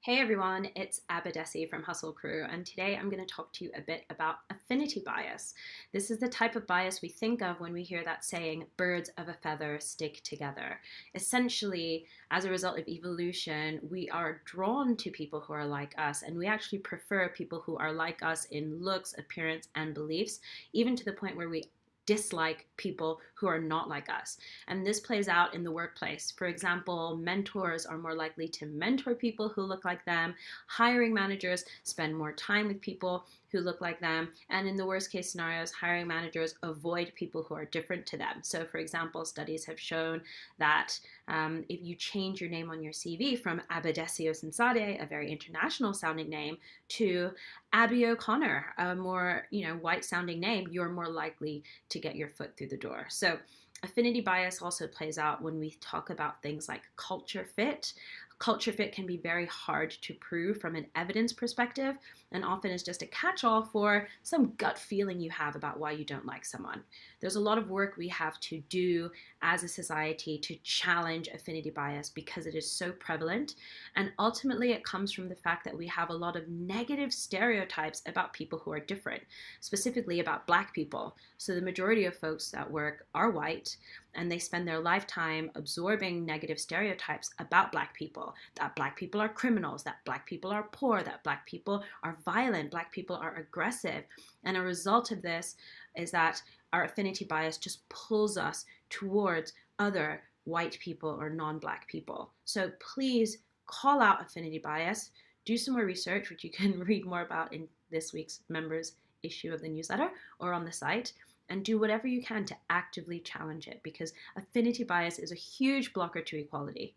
Hey everyone, it's Abadesi from Hustle Crew, and today I'm going to talk to you a bit about affinity bias. This is the type of bias we think of when we hear that saying, birds of a feather stick together. Essentially, as a result of evolution, we are drawn to people who are like us, and we actually prefer people who are like us in looks, appearance, and beliefs, even to the point where we dislike people who are not like us. And this plays out in the workplace. For example, mentors are more likely to mentor people who look like them. Hiring managers spend more time with people who look like them. And in the worst case scenarios, hiring managers avoid people who are different to them. So, for example, studies have shown that if you change your name on your CV from Abadesio Sensade, a very international sounding name, to Abby O'Connor, a more white sounding name, you're more likely to get your foot through the door. So affinity bias also plays out when we talk about things like culture fit. Culture fit can be very hard to prove from an evidence perspective and often is just a catch all for some gut feeling you have about why you don't like someone. There's a lot of work we have to do as a society to challenge affinity bias because it is so prevalent. And ultimately, it comes from the fact that we have a lot of negative stereotypes about people who are different, specifically about Black people. So the majority of folks at work are white, and they spend their lifetime absorbing negative stereotypes about Black people, that Black people are criminals, that Black people are poor, that Black people are violent, Black people are aggressive. And a result of this is that our affinity bias just pulls us towards other white people or non-Black people. So please call out affinity bias, do some more research, which you can read more about in this week's members issue of the newsletter or on the site, and do whatever you can to actively challenge it because affinity bias is a huge blocker to equality.